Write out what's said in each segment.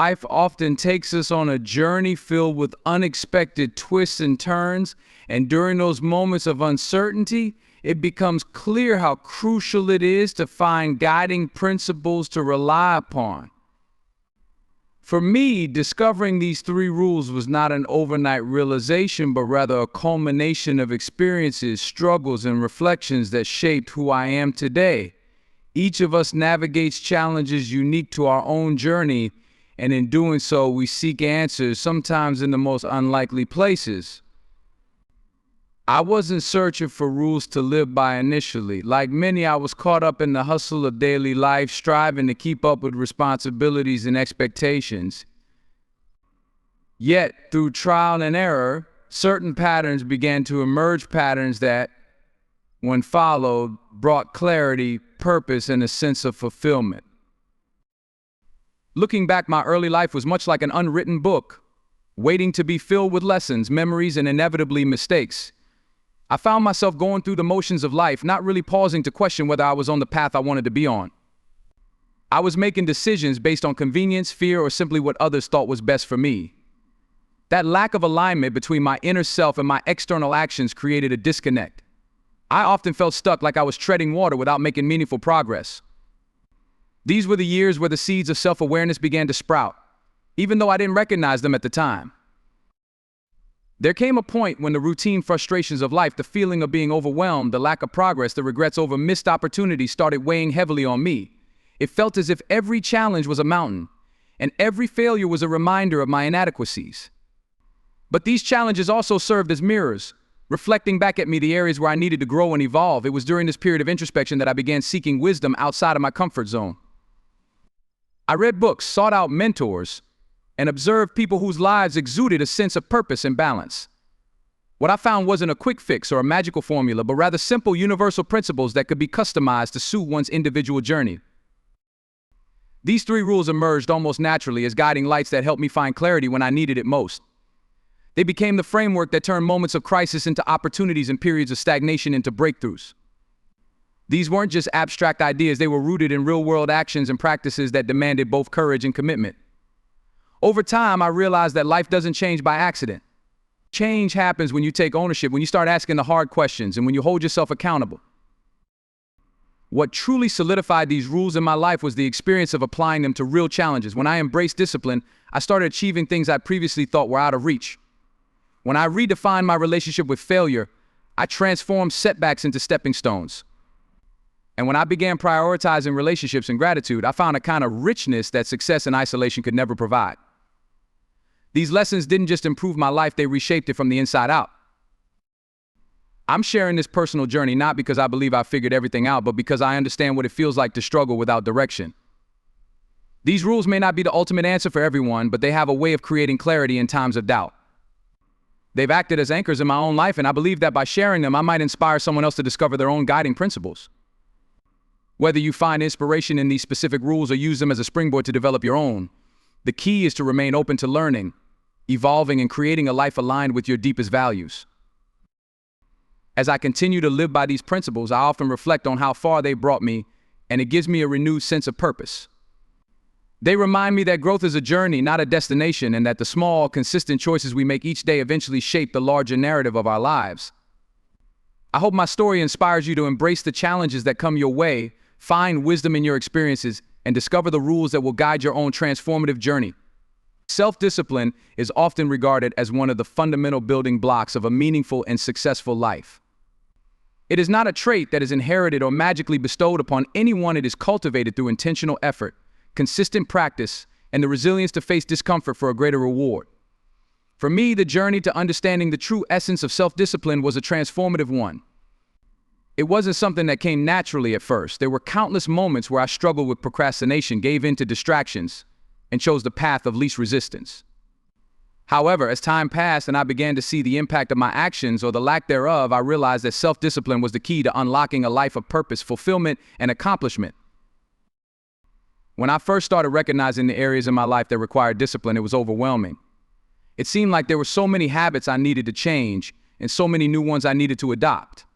Life often takes us on a journey filled with unexpected twists and turns, and during those moments of uncertainty, it becomes clear how crucial it is to find guiding principles to rely upon. For me, discovering these three rules was not an overnight realization, but rather a culmination of experiences, struggles, and reflections that shaped who I am today. Each of us navigates challenges unique to our own journey, and in doing so, we seek answers, sometimes in the most unlikely places. I wasn't searching for rules to live by initially. Like many, I was caught up in the hustle of daily life, striving to keep up with responsibilities and expectations. Yet, through trial and error, certain patterns began to emerge, patterns that, when followed, brought clarity, purpose, and a sense of fulfillment. Looking back, my early life was much like an unwritten book, waiting to be filled with lessons, memories, and inevitably mistakes. I found myself going through the motions of life, not really pausing to question whether I was on the path I wanted to be on. I was making decisions based on convenience, fear, or simply what others thought was best for me. That lack of alignment between my inner self and my external actions created a disconnect. I often felt stuck, like I was treading water without making meaningful progress. These were the years where the seeds of self-awareness began to sprout, even though I didn't recognize them at the time. There came a point when the routine frustrations of life, the feeling of being overwhelmed, the lack of progress, the regrets over missed opportunities started weighing heavily on me. It felt as if every challenge was a mountain, and every failure was a reminder of my inadequacies. But these challenges also served as mirrors, reflecting back at me the areas where I needed to grow and evolve. It was during this period of introspection that I began seeking wisdom outside of my comfort zone. I read books, sought out mentors, and observed people whose lives exuded a sense of purpose and balance. What I found wasn't a quick fix or a magical formula, but rather simple, universal principles that could be customized to suit one's individual journey. These three rules emerged almost naturally as guiding lights that helped me find clarity when I needed it most. They became the framework that turned moments of crisis into opportunities and periods of stagnation into breakthroughs. These weren't just abstract ideas, they were rooted in real-world actions and practices that demanded both courage and commitment. Over time, I realized that life doesn't change by accident. Change happens when you take ownership, when you start asking the hard questions, and when you hold yourself accountable. What truly solidified these rules in my life was the experience of applying them to real challenges. When I embraced discipline, I started achieving things I previously thought were out of reach. When I redefined my relationship with failure, I transformed setbacks into stepping stones. And when I began prioritizing relationships and gratitude, I found a kind of richness that success in isolation could never provide. These lessons didn't just improve my life, they reshaped it from the inside out. I'm sharing this personal journey not because I believe I figured everything out, but because I understand what it feels like to struggle without direction. These rules may not be the ultimate answer for everyone, but they have a way of creating clarity in times of doubt. They've acted as anchors in my own life, and I believe that by sharing them, I might inspire someone else to discover their own guiding principles. Whether you find inspiration in these specific rules or use them as a springboard to develop your own, the key is to remain open to learning, evolving, and creating a life aligned with your deepest values. As I continue to live by these principles, I often reflect on how far they brought me, and it gives me a renewed sense of purpose. They remind me that growth is a journey, not a destination, and that the small, consistent choices we make each day eventually shape the larger narrative of our lives. I hope my story inspires you to embrace the challenges that come your way, find wisdom in your experiences, and discover the rules that will guide your own transformative journey. Self-discipline is often regarded as one of the fundamental building blocks of a meaningful and successful life. It is not a trait that is inherited or magically bestowed upon anyone. It is cultivated through intentional effort, consistent practice, and the resilience to face discomfort for a greater reward. For me, the journey to understanding the true essence of self-discipline was a transformative one. It wasn't something that came naturally at first. There were countless moments where I struggled with procrastination, gave in to distractions, and chose the path of least resistance. However, as time passed and I began to see the impact of my actions or the lack thereof, I realized that self-discipline was the key to unlocking a life of purpose, fulfillment, and accomplishment. When I first started recognizing the areas in my life that required discipline, it was overwhelming. It seemed like there were so many habits I needed to change and so many new ones I needed to adopt.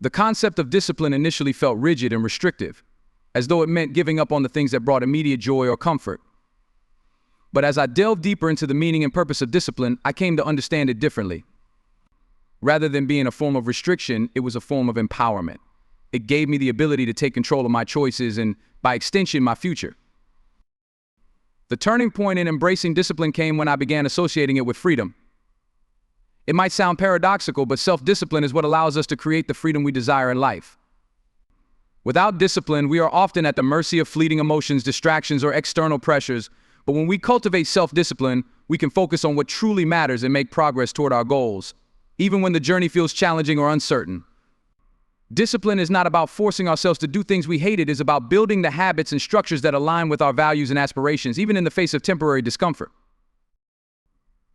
The concept of discipline initially felt rigid and restrictive, as though it meant giving up on the things that brought immediate joy or comfort. But as I delved deeper into the meaning and purpose of discipline, I came to understand it differently. Rather than being a form of restriction, it was a form of empowerment. It gave me the ability to take control of my choices and, by extension, my future. The turning point in embracing discipline came when I began associating it with freedom. It might sound paradoxical, but self-discipline is what allows us to create the freedom we desire in life. Without discipline, we are often at the mercy of fleeting emotions, distractions, or external pressures. But when we cultivate self-discipline, we can focus on what truly matters and make progress toward our goals, even when the journey feels challenging or uncertain. Discipline is not about forcing ourselves to do things we hate. It is about building the habits and structures that align with our values and aspirations, even in the face of temporary discomfort.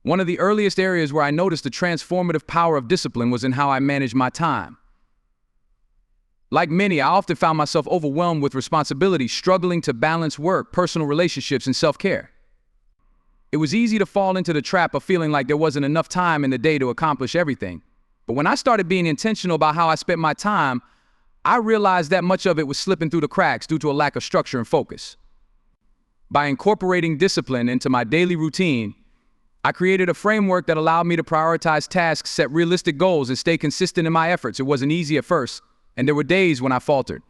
One of the earliest areas where I noticed the transformative power of discipline was in how I managed my time. Like many, I often found myself overwhelmed with responsibility, struggling to balance work, personal relationships, and self-care. It was easy to fall into the trap of feeling like there wasn't enough time in the day to accomplish everything. But when I started being intentional about how I spent my time, I realized that much of it was slipping through the cracks due to a lack of structure and focus. By incorporating discipline into my daily routine, I created a framework that allowed me to prioritize tasks, set realistic goals, and stay consistent in my efforts. It wasn't easy at first, and there were days when I faltered.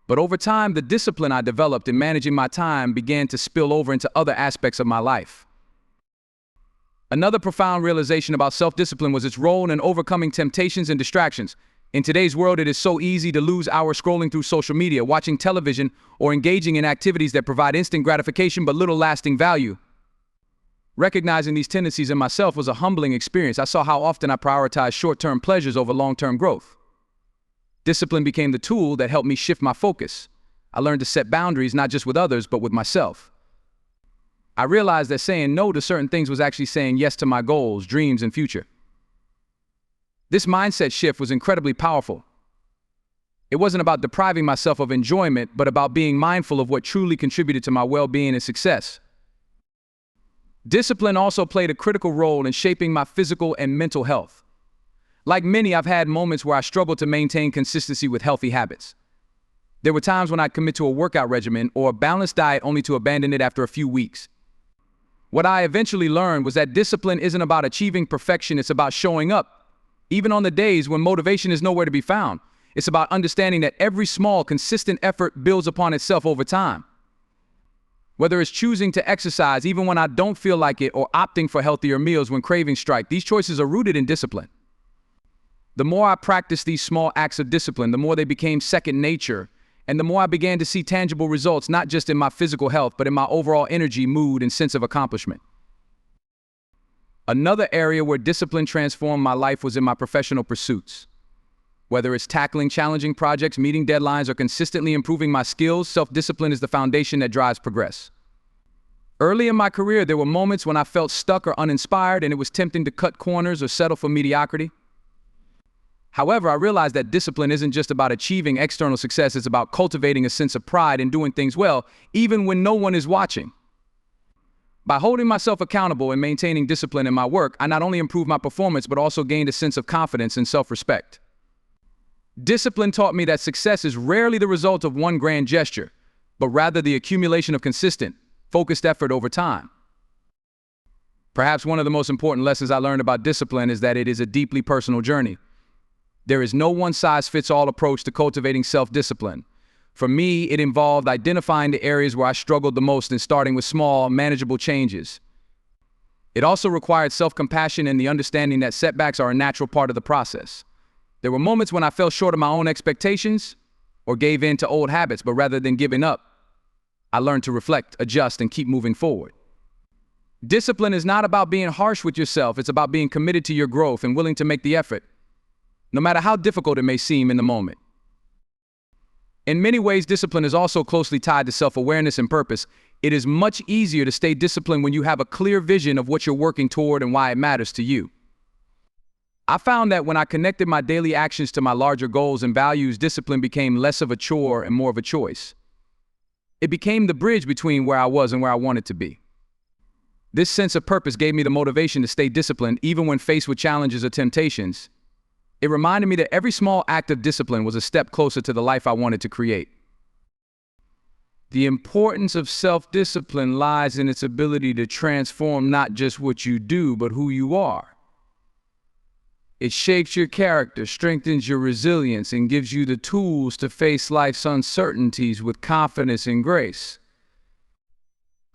But over time, the discipline I developed in managing my time began to spill over into other aspects of my life. Another profound realization about self-discipline was its role in overcoming temptations and distractions. In today's world, it is so easy to lose hours scrolling through social media, watching television, or engaging in activities that provide instant gratification but little lasting value. Recognizing these tendencies in myself was a humbling experience. I saw how often I prioritized short-term pleasures over long-term growth. Discipline became the tool that helped me shift my focus. I learned to set boundaries not just with others, but with myself. I realized that saying no to certain things was actually saying yes to my goals, dreams, and future. This mindset shift was incredibly powerful. It wasn't about depriving myself of enjoyment, but about being mindful of what truly contributed to my well-being and success. Discipline also played a critical role in shaping my physical and mental health. Like many, I've had moments where I struggled to maintain consistency with healthy habits. There were times when I'd commit to a workout regimen or a balanced diet only to abandon it after a few weeks. What I eventually learned was that discipline isn't about achieving perfection, it's about showing up, even on the days when motivation is nowhere to be found. It's about understanding that every small, consistent effort builds upon itself over time. Whether it's choosing to exercise even when I don't feel like it or opting for healthier meals when cravings strike, these choices are rooted in discipline. The more I practiced these small acts of discipline, the more they became second nature, and the more I began to see tangible results, not just in my physical health, but in my overall energy, mood, and sense of accomplishment. Another area where discipline transformed my life was in my professional pursuits. Whether it's tackling challenging projects, meeting deadlines, or consistently improving my skills, self-discipline is the foundation that drives progress. Early in my career, there were moments when I felt stuck or uninspired, and it was tempting to cut corners or settle for mediocrity. However, I realized that discipline isn't just about achieving external success, it's about cultivating a sense of pride in doing things well, even when no one is watching. By holding myself accountable and maintaining discipline in my work, I not only improved my performance, but also gained a sense of confidence and self-respect. Discipline taught me that success is rarely the result of one grand gesture, but rather the accumulation of consistent, focused effort over time. Perhaps one of the most important lessons I learned about discipline is that it is a deeply personal journey. There is no one-size-fits-all approach to cultivating self-discipline. For me, it involved identifying the areas where I struggled the most and starting with small, manageable changes. It also required self-compassion and the understanding that setbacks are a natural part of the process. There were moments when I fell short of my own expectations or gave in to old habits, but rather than giving up, I learned to reflect, adjust, and keep moving forward. Discipline is not about being harsh with yourself, it's about being committed to your growth and willing to make the effort, no matter how difficult it may seem in the moment. In many ways, discipline is also closely tied to self-awareness and purpose. It is much easier to stay disciplined when you have a clear vision of what you're working toward and why it matters to you. I found that when I connected my daily actions to my larger goals and values, discipline became less of a chore and more of a choice. It became the bridge between where I was and where I wanted to be. This sense of purpose gave me the motivation to stay disciplined even when faced with challenges or temptations. It reminded me that every small act of discipline was a step closer to the life I wanted to create. The importance of self-discipline lies in its ability to transform not just what you do, but who you are. It shapes your character, strengthens your resilience, and gives you the tools to face life's uncertainties with confidence and grace.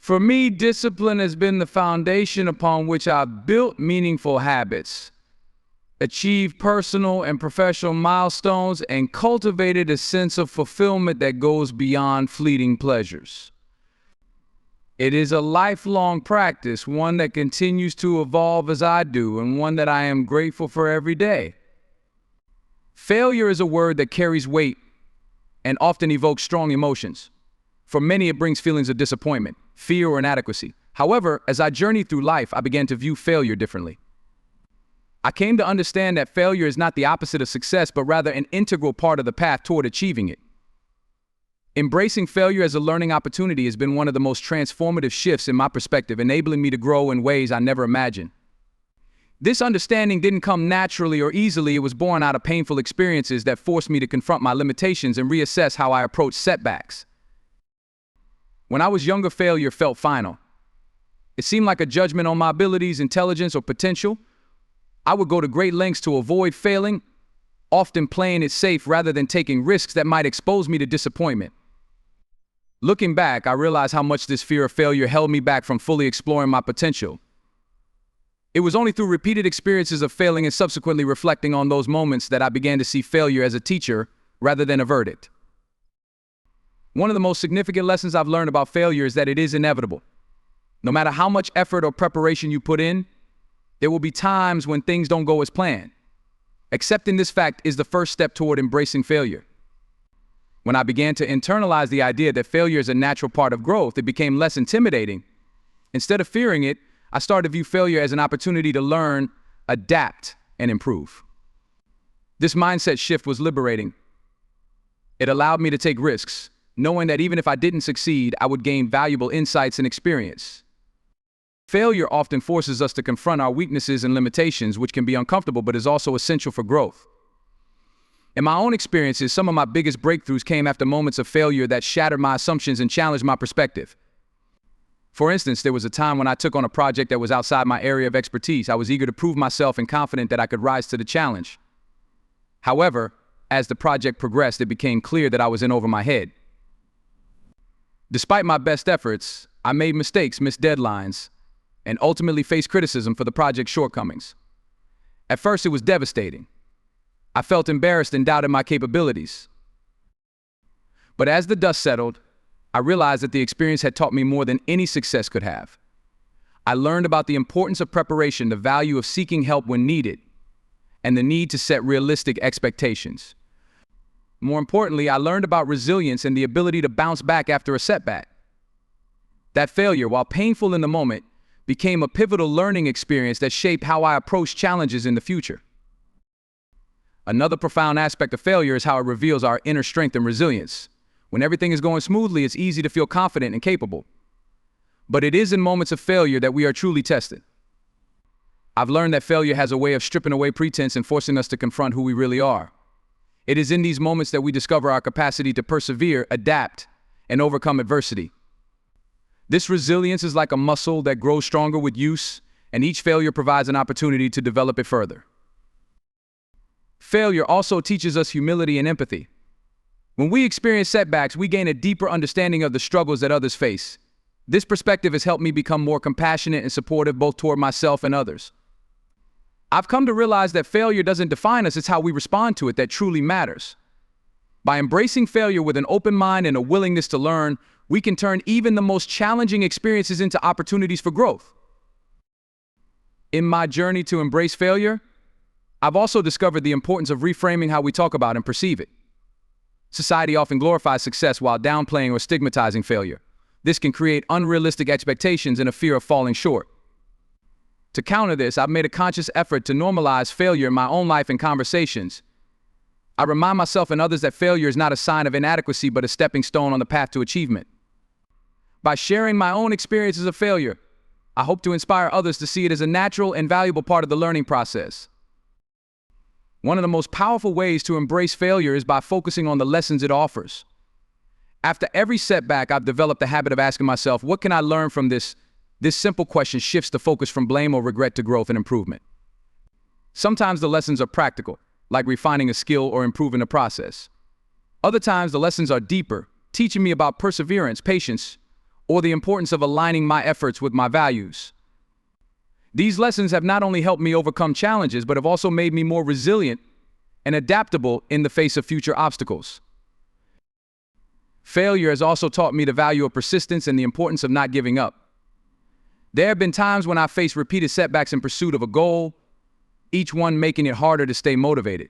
For me, discipline has been the foundation upon which I've built meaningful habits, achieved personal and professional milestones, and cultivated a sense of fulfillment that goes beyond fleeting pleasures. It is a lifelong practice, one that continues to evolve as I do, and one that I am grateful for every day. Failure is a word that carries weight and often evokes strong emotions. For many, it brings feelings of disappointment, fear, or inadequacy. However, as I journeyed through life, I began to view failure differently. I came to understand that failure is not the opposite of success, but rather an integral part of the path toward achieving it. Embracing failure as a learning opportunity has been one of the most transformative shifts in my perspective, enabling me to grow in ways I never imagined. This understanding didn't come naturally or easily. It was born out of painful experiences that forced me to confront my limitations and reassess how I approach setbacks. When I was younger, failure felt final. It seemed like a judgment on my abilities, intelligence, or potential. I would go to great lengths to avoid failing, often playing it safe rather than taking risks that might expose me to disappointment. Looking back, I realized how much this fear of failure held me back from fully exploring my potential. It was only through repeated experiences of failing and subsequently reflecting on those moments that I began to see failure as a teacher rather than a verdict. One of the most significant lessons I've learned about failure is that it is inevitable. No matter how much effort or preparation you put in, there will be times when things don't go as planned. Accepting this fact is the first step toward embracing failure. When I began to internalize the idea that failure is a natural part of growth, it became less intimidating. Instead of fearing it, I started to view failure as an opportunity to learn, adapt, and improve. This mindset shift was liberating. It allowed me to take risks, knowing that even if I didn't succeed, I would gain valuable insights and experience. Failure often forces us to confront our weaknesses and limitations, which can be uncomfortable but is also essential for growth. In my own experiences, some of my biggest breakthroughs came after moments of failure that shattered my assumptions and challenged my perspective. For instance, there was a time when I took on a project that was outside my area of expertise. I was eager to prove myself and confident that I could rise to the challenge. However, as the project progressed, it became clear that I was in over my head. Despite my best efforts, I made mistakes, missed deadlines, and ultimately faced criticism for the project's shortcomings. At first, it was devastating. I felt embarrassed and doubted my capabilities. But as the dust settled, I realized that the experience had taught me more than any success could have. I learned about the importance of preparation, the value of seeking help when needed, and the need to set realistic expectations. More importantly, I learned about resilience and the ability to bounce back after a setback. That failure, while painful in the moment, became a pivotal learning experience that shaped how I approach challenges in the future. Another profound aspect of failure is how it reveals our inner strength and resilience. When everything is going smoothly, it's easy to feel confident and capable. But it is in moments of failure that we are truly tested. I've learned that failure has a way of stripping away pretense and forcing us to confront who we really are. It is in these moments that we discover our capacity to persevere, adapt, and overcome adversity. This resilience is like a muscle that grows stronger with use, and each failure provides an opportunity to develop it further. Failure also teaches us humility and empathy. When we experience setbacks, we gain a deeper understanding of the struggles that others face. This perspective has helped me become more compassionate and supportive both toward myself and others. I've come to realize that failure doesn't define us, it's how we respond to it that truly matters. By embracing failure with an open mind and a willingness to learn, we can turn even the most challenging experiences into opportunities for growth. In my journey to embrace failure, I've also discovered the importance of reframing how we talk about and perceive it. Society often glorifies success while downplaying or stigmatizing failure. This can create unrealistic expectations and a fear of falling short. To counter this, I've made a conscious effort to normalize failure in my own life and conversations. I remind myself and others that failure is not a sign of inadequacy but a stepping stone on the path to achievement. By sharing my own experiences of failure, I hope to inspire others to see it as a natural and valuable part of the learning process. One of the most powerful ways to embrace failure is by focusing on the lessons it offers. After every setback, I've developed the habit of asking myself, what can I learn from this? This simple question shifts the focus from blame or regret to growth and improvement. Sometimes the lessons are practical, like refining a skill or improving a process. Other times the lessons are deeper, teaching me about perseverance, patience, or the importance of aligning my efforts with my values. These lessons have not only helped me overcome challenges, but have also made me more resilient and adaptable in the face of future obstacles. Failure has also taught me the value of persistence and the importance of not giving up. There have been times when I faced repeated setbacks in pursuit of a goal, each one making it harder to stay motivated.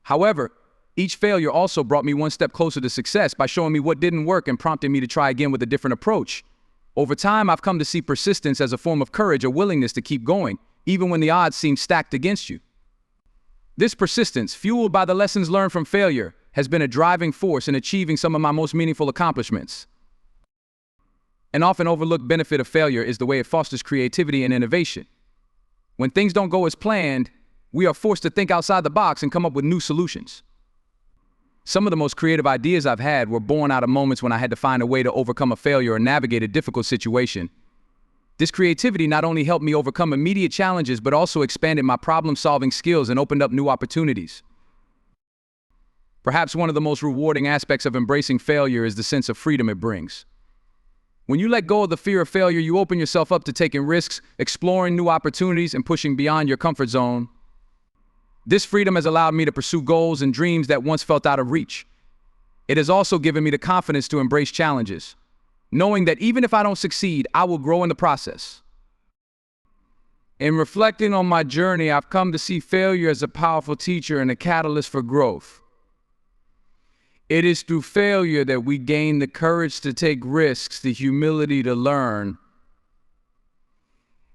However, each failure also brought me one step closer to success by showing me what didn't work and prompting me to try again with a different approach. Over time, I've come to see persistence as a form of courage, a willingness to keep going, even when the odds seem stacked against you. This persistence, fueled by the lessons learned from failure, has been a driving force in achieving some of my most meaningful accomplishments. An often overlooked benefit of failure is the way it fosters creativity and innovation. When things don't go as planned, we are forced to think outside the box and come up with new solutions. Some of the most creative ideas I've had were born out of moments when I had to find a way to overcome a failure or navigate a difficult situation. This creativity not only helped me overcome immediate challenges, but also expanded my problem-solving skills and opened up new opportunities. Perhaps one of the most rewarding aspects of embracing failure is the sense of freedom it brings. When you let go of the fear of failure, you open yourself up to taking risks, exploring new opportunities, and pushing beyond your comfort zone. This freedom has allowed me to pursue goals and dreams that once felt out of reach. It has also given me the confidence to embrace challenges, knowing that even if I don't succeed, I will grow in the process. In reflecting on my journey, I've come to see failure as a powerful teacher and a catalyst for growth. It is through failure that we gain the courage to take risks, the humility to learn,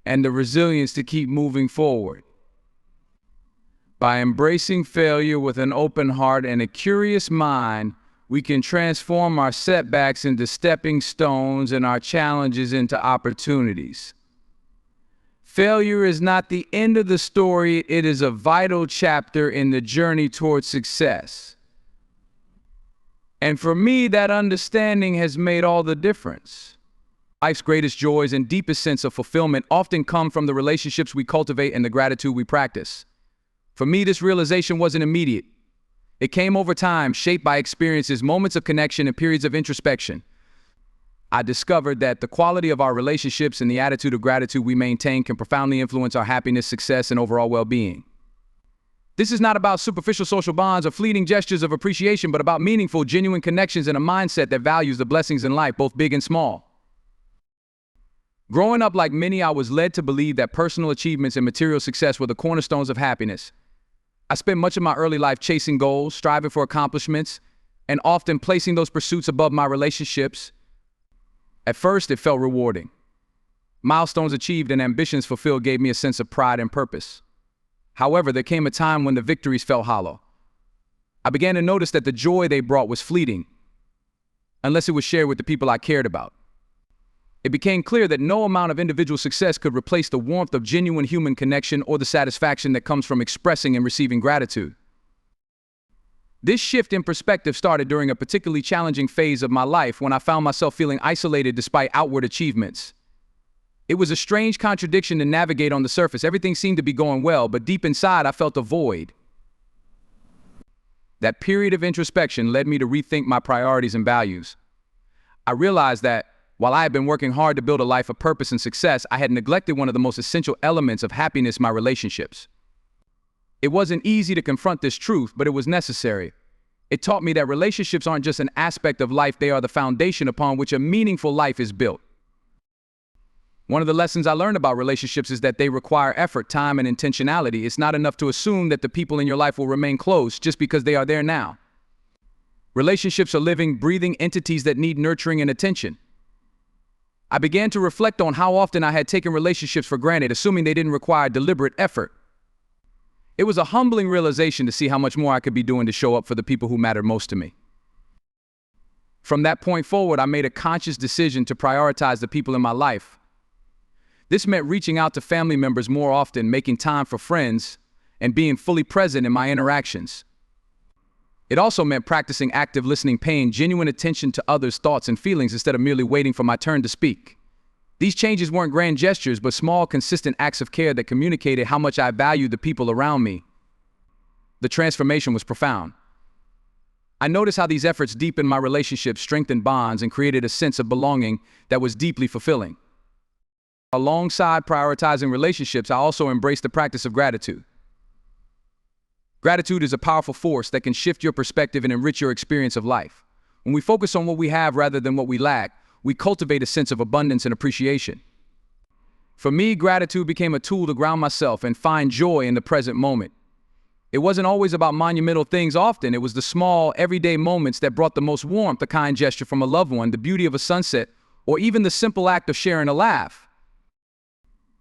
and the resilience to keep moving forward. By embracing failure with an open heart and a curious mind, we can transform our setbacks into stepping stones and our challenges into opportunities. Failure is not the end of the story, it is a vital chapter in the journey towards success. And for me, that understanding has made all the difference. Life's greatest joys and deepest sense of fulfillment often come from the relationships we cultivate and the gratitude we practice. For me, this realization wasn't immediate. It came over time, shaped by experiences, moments of connection, and periods of introspection. I discovered that the quality of our relationships and the attitude of gratitude we maintain can profoundly influence our happiness, success, and overall well-being. This is not about superficial social bonds or fleeting gestures of appreciation, but about meaningful, genuine connections and a mindset that values the blessings in life, both big and small. Growing up like many, I was led to believe that personal achievements and material success were the cornerstones of happiness. I spent much of my early life chasing goals, striving for accomplishments, and often placing those pursuits above my relationships. At first, it felt rewarding. Milestones achieved and ambitions fulfilled gave me a sense of pride and purpose. However, there came a time when the victories felt hollow. I began to notice that the joy they brought was fleeting, unless it was shared with the people I cared about. It became clear that no amount of individual success could replace the warmth of genuine human connection or the satisfaction that comes from expressing and receiving gratitude. This shift in perspective started during a particularly challenging phase of my life when I found myself feeling isolated despite outward achievements. It was a strange contradiction to navigate on the surface. Everything seemed to be going well, but deep inside I felt a void. That period of introspection led me to rethink my priorities and values. I realized that while I had been working hard to build a life of purpose and success, I had neglected one of the most essential elements of happiness, my relationships. It wasn't easy to confront this truth, but it was necessary. It taught me that relationships aren't just an aspect of life, they are the foundation upon which a meaningful life is built. One of the lessons I learned about relationships is that they require effort, time, and intentionality. It's not enough to assume that the people in your life will remain close just because they are there now. Relationships are living, breathing entities that need nurturing and attention. I began to reflect on how often I had taken relationships for granted, assuming they didn't require deliberate effort. It was a humbling realization to see how much more I could be doing to show up for the people who mattered most to me. From that point forward, I made a conscious decision to prioritize the people in my life. This meant reaching out to family members more often, making time for friends, and being fully present in my interactions. It also meant practicing active listening, paying genuine attention to others' thoughts and feelings instead of merely waiting for my turn to speak. These changes weren't grand gestures, but small, consistent acts of care that communicated how much I valued the people around me. The transformation was profound. I noticed how these efforts deepened my relationships, strengthened bonds, and created a sense of belonging that was deeply fulfilling. Alongside prioritizing relationships, I also embraced the practice of gratitude. Gratitude is a powerful force that can shift your perspective and enrich your experience of life. When we focus on what we have rather than what we lack, we cultivate a sense of abundance and appreciation. For me, gratitude became a tool to ground myself and find joy in the present moment. It wasn't always about monumental things. Often, it was the small, everyday moments that brought the most warmth, a kind gesture from a loved one, the beauty of a sunset, or even the simple act of sharing a laugh.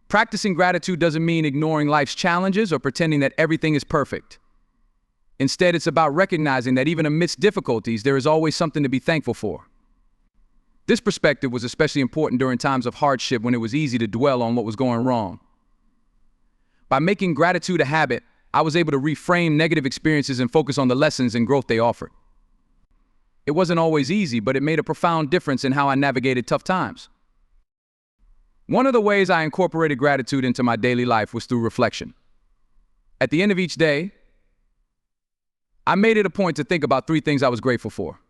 Practicing gratitude doesn't mean ignoring life's challenges or pretending that everything is perfect. Instead, it's about recognizing that even amidst difficulties, there is always something to be thankful for. This perspective was especially important during times of hardship when it was easy to dwell on what was going wrong. By making gratitude a habit, I was able to reframe negative experiences and focus on the lessons and growth they offered. It wasn't always easy, but it made a profound difference in how I navigated tough times. One of the ways I incorporated gratitude into my daily life was through reflection. At the end of each day, I made it a point to think about 3 things I was grateful for.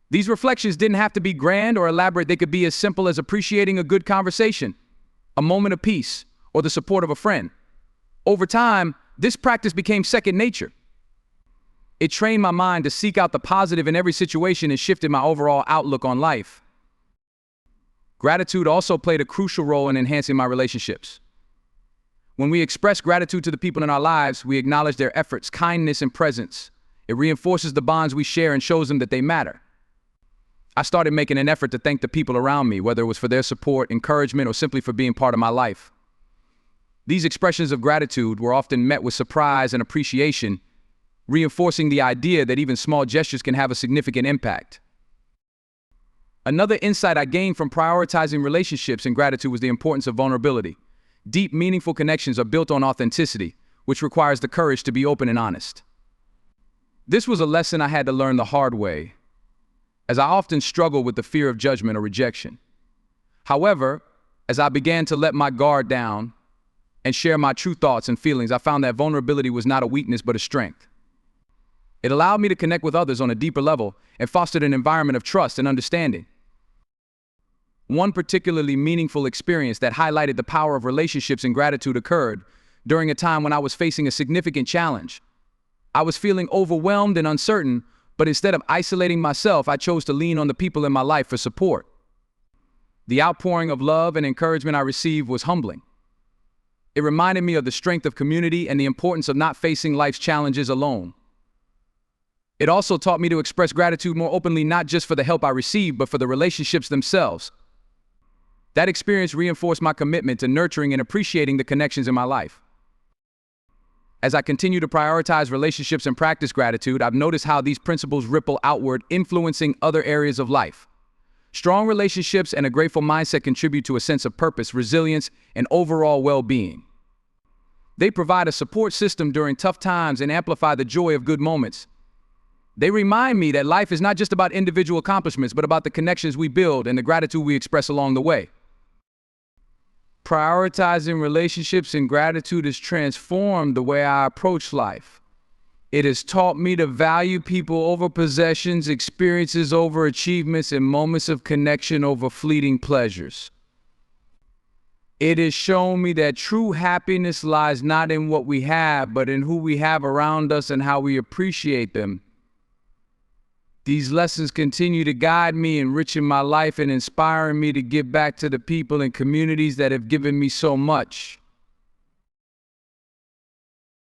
These reflections didn't have to be grand or elaborate. They could be as simple as appreciating a good conversation, a moment of peace, or the support of a friend. Over time, this practice became second nature. It trained my mind to seek out the positive in every situation and shifted my overall outlook on life. Gratitude also played a crucial role in enhancing my relationships. When we express gratitude to the people in our lives, we acknowledge their efforts, kindness, and presence. It reinforces the bonds we share and shows them that they matter. I started making an effort to thank the people around me, whether it was for their support, encouragement, or simply for being part of my life. These expressions of gratitude were often met with surprise and appreciation, reinforcing the idea that even small gestures can have a significant impact. Another insight I gained from prioritizing relationships and gratitude was the importance of vulnerability. Deep, meaningful connections are built on authenticity, which requires the courage to be open and honest. This was a lesson I had to learn the hard way, as I often struggled with the fear of judgment or rejection. However, as I began to let my guard down and share my true thoughts and feelings, I found that vulnerability was not a weakness but a strength. It allowed me to connect with others on a deeper level and fostered an environment of trust and understanding. One particularly meaningful experience that highlighted the power of relationships and gratitude occurred during a time when I was facing a significant challenge. I was feeling overwhelmed and uncertain, but instead of isolating myself, I chose to lean on the people in my life for support. The outpouring of love and encouragement I received was humbling. It reminded me of the strength of community and the importance of not facing life's challenges alone. It also taught me to express gratitude more openly, not just for the help I received, but for the relationships themselves. That experience reinforced my commitment to nurturing and appreciating the connections in my life. As I continue to prioritize relationships and practice gratitude, I've noticed how these principles ripple outward, influencing other areas of life. Strong relationships and a grateful mindset contribute to a sense of purpose, resilience, and overall well-being. They provide a support system during tough times and amplify the joy of good moments. They remind me that life is not just about individual accomplishments, but about the connections we build and the gratitude we express along the way. Prioritizing relationships and gratitude has transformed the way I approach life. It has taught me to value people over possessions, experiences over achievements, and moments of connection over fleeting pleasures. It has shown me that true happiness lies not in what we have, but in who we have around us and how we appreciate them. These lessons continue to guide me, enriching my life and inspiring me to give back to the people and communities that have given me so much.